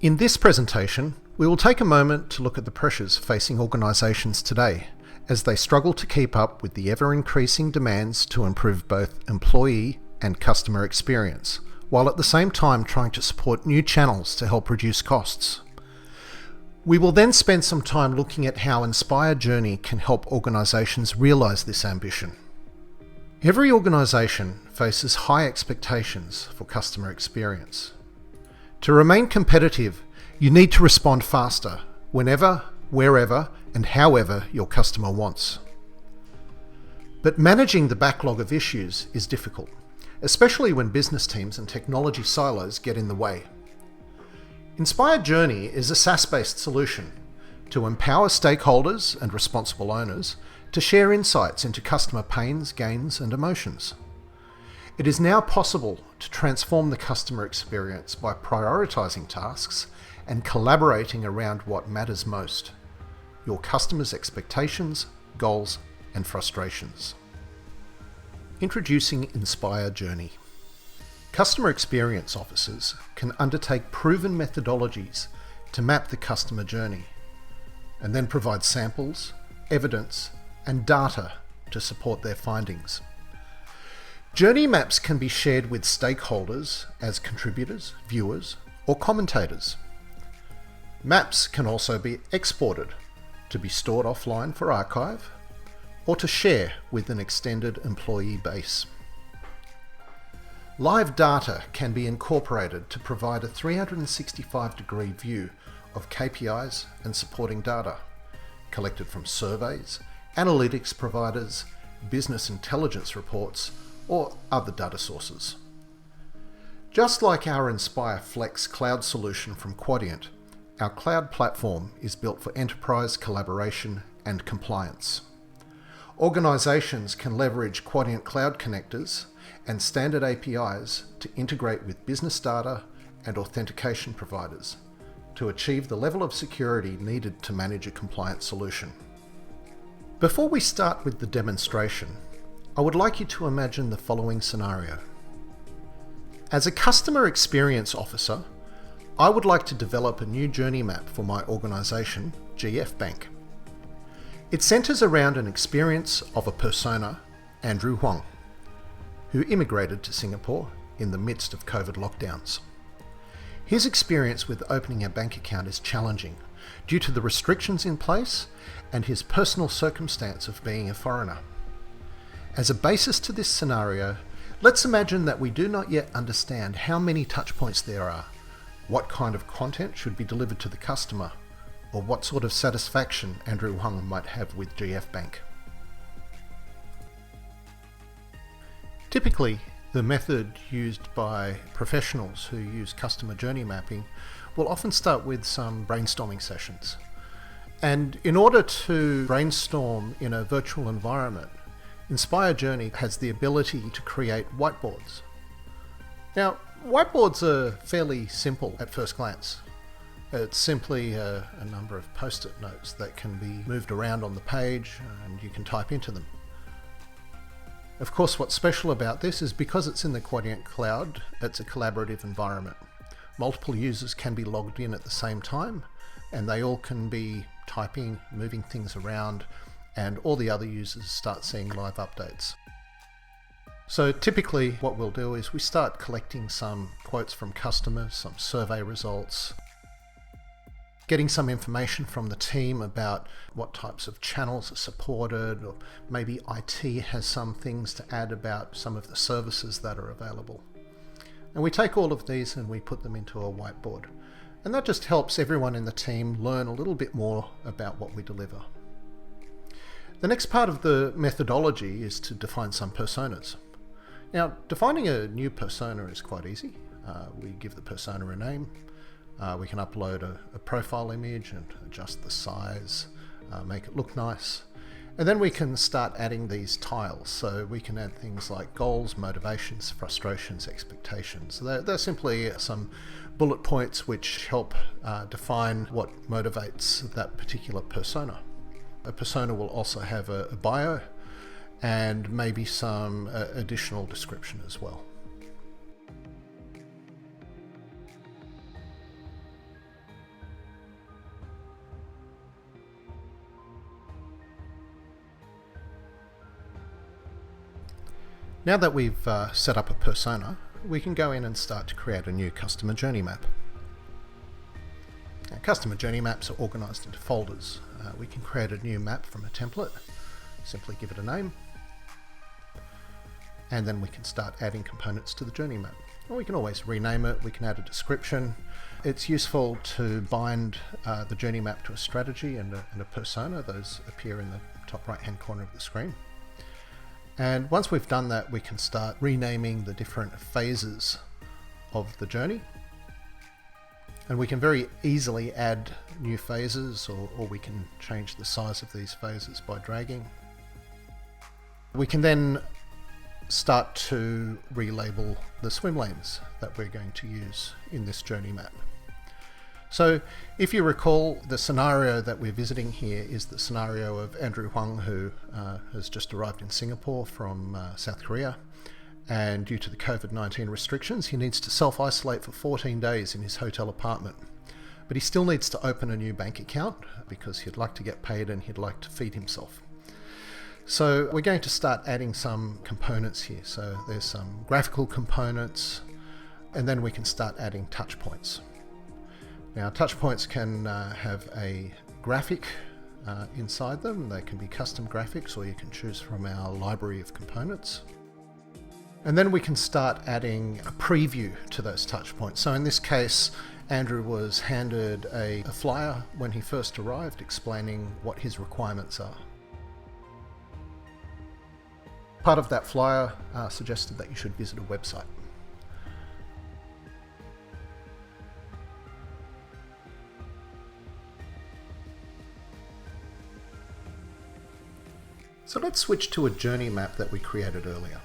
In this presentation, we will take a moment to look at the pressures facing organisations today as they struggle to keep up with the ever-increasing demands to improve both employee and customer experience, while at the same time trying to support new channels to help reduce costs. We will then spend some time looking at how Inspire Journey can help organisations realise this ambition. Every organisation faces high expectations for customer experience. To remain competitive, you need to respond faster, whenever, wherever, and however your customer wants. But managing the backlog of issues is difficult, especially when business teams and technology silos get in the way. Inspire Journey is a SaaS-based solution to empower stakeholders and responsible owners to share insights into customer pains, gains, and emotions. It is now possible to transform the customer experience by prioritising tasks and collaborating around what matters most: your customers' expectations, goals, and frustrations. Introducing Inspire Journey. Customer experience officers can undertake proven methodologies to map the customer journey and then provide samples, evidence, and data to support their findings. Journey maps can be shared with stakeholders as contributors, viewers, or commentators. Maps can also be exported to be stored offline for archive or to share with an extended employee base. Live data can be incorporated to provide a 365-degree view of KPIs and supporting data, collected from surveys, analytics providers, business intelligence reports, or other data sources. Just like our Inspire Flex cloud solution from Quadient, our cloud platform is built for enterprise collaboration and compliance. Organisations can leverage Quadient cloud connectors and standard APIs to integrate with business data and authentication providers to achieve the level of security needed to manage a compliant solution. Before we start with the demonstration, I would like you to imagine the following scenario. As a customer experience officer, I would like to develop a new journey map for my organisation, GF Bank. It centres around an experience of a persona, Andrew Huang, who immigrated to Singapore in the midst of COVID lockdowns. His experience with opening a bank account is challenging due to the restrictions in place and his personal circumstance of being a foreigner. As a basis to this scenario, let's imagine that we do not yet understand how many touchpoints there are, what kind of content should be delivered to the customer, or what sort of satisfaction Andrew Huang might have with GF Bank. Typically, the method used by professionals who use customer journey mapping will often start with some brainstorming sessions. And in order to brainstorm in a virtual environment, Inspire Journey has the ability to create whiteboards. Now, whiteboards are fairly simple at first glance. It's simply a number of post-it notes that can be moved around on the page and you can type into them. Of course, what's special about this is because it's in the Quadient cloud, it's a collaborative environment. Multiple users can be logged in at the same time and they all can be typing, moving things around, and all the other users start seeing live updates. So typically what we'll do is we start collecting some quotes from customers, some survey results, getting some information from the team about what types of channels are supported, or maybe IT has some things to add about some of the services that are available. And we take all of these and we put them into a whiteboard. And that just helps everyone in the team learn a little bit more about what we deliver. The next part of the methodology is to define some personas. Now, defining a new persona is quite easy. We give the persona a name. We can upload a profile image and adjust the size, make it look nice. And then we can start adding these tiles. So we can add things like goals, motivations, frustrations, expectations. They're simply some bullet points which help define what motivates that particular persona. A persona will also have a bio and maybe some additional description as well. Now that we've set up a persona, we can go in and start to create a new customer journey map. Now, customer journey maps are organized into folders. We can create a new map from a template, simply give it a name, and then we can start adding components to the journey map. Or we can always rename it, we can add a description. It's useful to bind the journey map to a strategy and a persona. Those appear in the top right hand corner of the screen. And once we've done that, we can start renaming the different phases of the journey. And we can very easily add new phases, or we can change the size of these phases by dragging. We can then start to relabel the swim lanes that we're going to use in this journey map. So if you recall, the scenario that we're visiting here is the scenario of Andrew Huang, who has just arrived in Singapore from South Korea. And due to the COVID-19 restrictions, he needs to self-isolate for 14 days in his hotel apartment. But he still needs to open a new bank account because he'd like to get paid and he'd like to feed himself. So we're going to start adding some components here. So there's some graphical components, and then we can start adding touch points. Now, touch points can have a graphic inside them. They can be custom graphics, or you can choose from our library of components. And then we can start adding a preview to those touch points. So in this case, Andrew was handed a flyer when he first arrived explaining what his requirements are. Part of that flyer suggested that you should visit a website. So let's switch to a journey map that we created earlier.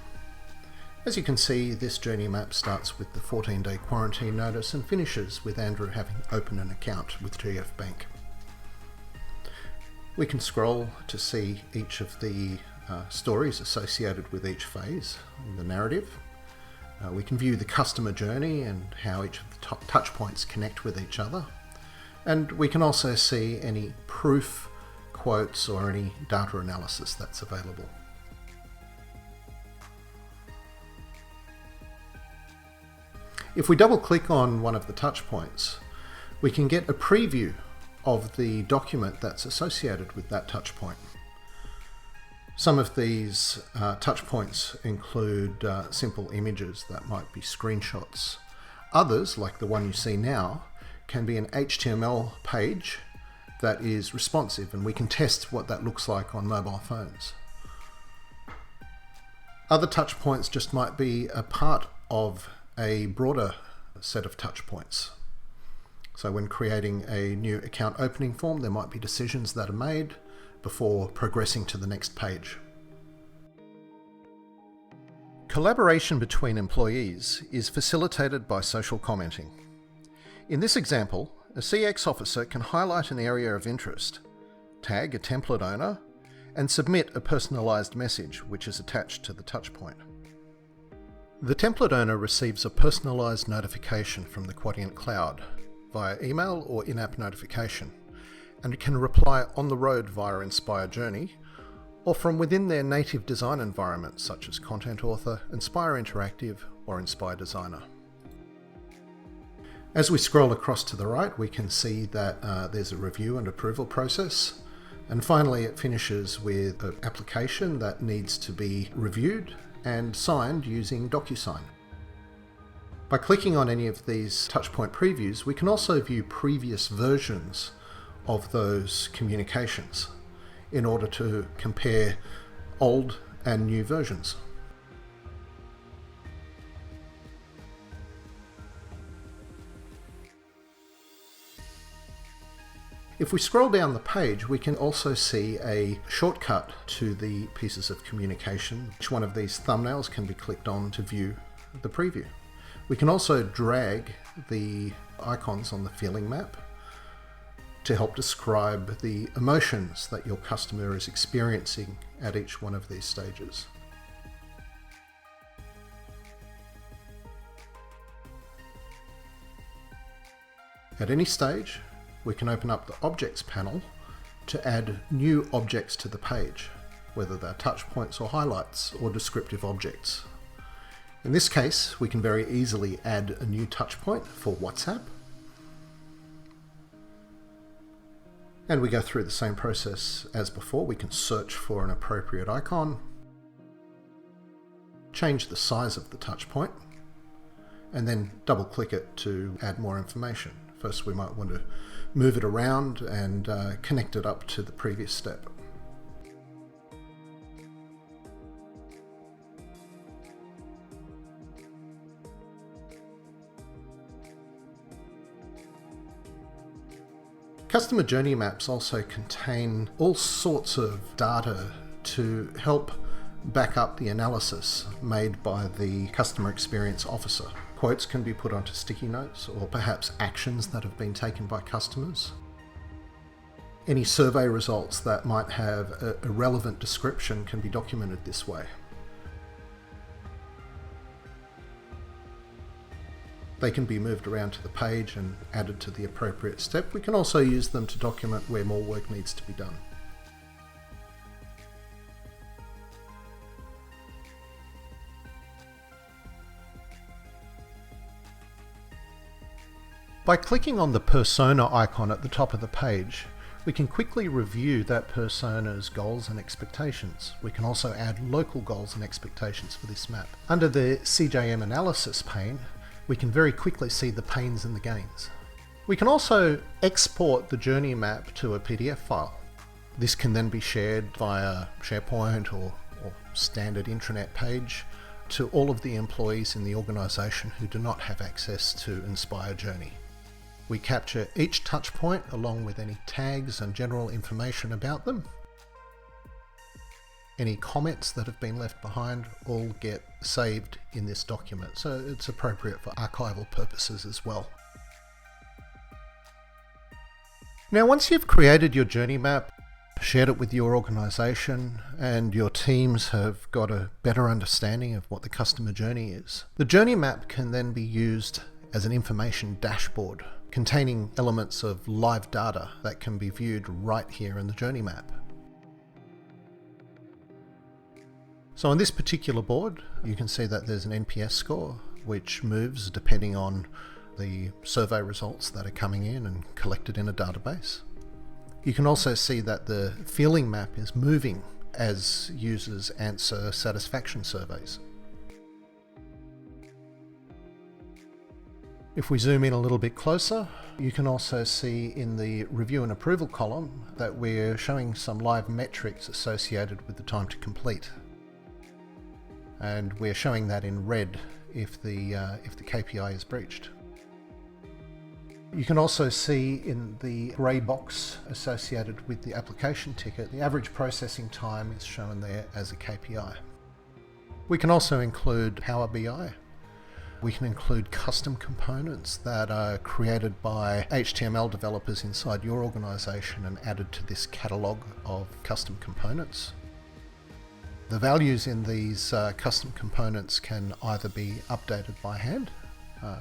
As you can see, this journey map starts with the 14-day quarantine notice and finishes with Andrew having opened an account with GF Bank. We can scroll to see each of the stories associated with each phase in the narrative. We can view the customer journey and how each of the touch points connect with each other. And we can also see any proof, quotes, or any data analysis that's available. If we double click on one of the touch points, we can get a preview of the document that's associated with that touch point. Some of these touch points include simple images that might be screenshots. Others, like the one you see now, can be an HTML page that is responsive, and we can test what that looks like on mobile phones. Other touch points just might be a part of a broader set of touch points. So when creating a new account opening form, there might be decisions that are made before progressing to the next page. Collaboration between employees is facilitated by social commenting. In this example, a CX officer can highlight an area of interest, tag a template owner, and submit a personalized message which is attached to the touchpoint. The template owner receives a personalized notification from the Quadient cloud via email or in-app notification, and can reply on the road via Inspire Journey or from within their native design environment such as Content Author, Inspire Interactive, or Inspire Designer. As we scroll across to the right, we can see that there's a review and approval process. And finally, it finishes with an application that needs to be reviewed and signed using DocuSign. By clicking on any of these touchpoint previews, we can also view previous versions of those communications in order to compare old and new versions. If we scroll down the page, we can also see a shortcut to the pieces of communication. Each one of these thumbnails can be clicked on to view the preview. We can also drag the icons on the feeling map to help describe the emotions that your customer is experiencing at each one of these stages. At any stage, we can open up the Objects panel to add new objects to the page, whether they're touch points or highlights or descriptive objects In this case, we can very easily add a new touchpoint for WhatsApp. And we go through the same process as before. We can search for an appropriate icon, change the size of the touchpoint, and then double click it to add more information. First, we might want to move it around and connect it up to the previous step. Customer journey maps also contain all sorts of data to help back up the analysis made by the customer experience officer. Quotes can be put onto sticky notes, or perhaps actions that have been taken by customers. Any survey results that might have a relevant description can be documented this way. They can be moved around to the page and added to the appropriate step. We can also use them to document where more work needs to be done. By clicking on the persona icon at the top of the page, we can quickly review that persona's goals and expectations. We can also add local goals and expectations for this map. Under the CJM analysis pane, we can very quickly see the pains and the gains. We can also export the journey map to a PDF file. This can then be shared via SharePoint or standard intranet page to all of the employees in the organisation who do not have access to Inspire Journey. We capture each touch point along with any tags and general information about them. Any comments that have been left behind all get saved in this document, so it's appropriate for archival purposes as well. Now, once you've created your journey map, shared it with your organisation, and your teams have got a better understanding of what the customer journey is, the journey map can then be used as an information dashboard containing elements of live data that can be viewed right here in the journey map. So on this particular board, you can see that there's an NPS score, which moves depending on the survey results that are coming in and collected in a database. You can also see that the feeling map is moving as users answer satisfaction surveys. If we zoom in a little bit closer, you can also see in the review and approval column that we're showing some live metrics associated with the time to complete. And we're showing that in red if the KPI is breached. You can also see in the grey box associated with the application ticket, the average processing time is shown there as a KPI. We can also include Power BI. We can include custom components that are created by HTML developers inside your organisation and added to this catalogue of custom components. The values in these custom components can either be updated by hand,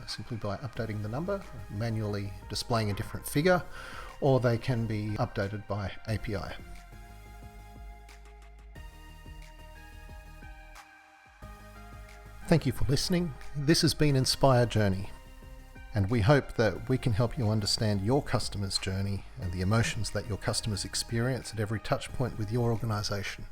simply by updating the number, manually displaying a different figure, or they can be updated by API. Thank you for listening. This has been Inspire Journey, and we hope that we can help you understand your customer's journey and the emotions that your customers experience at every touch point with your organisation.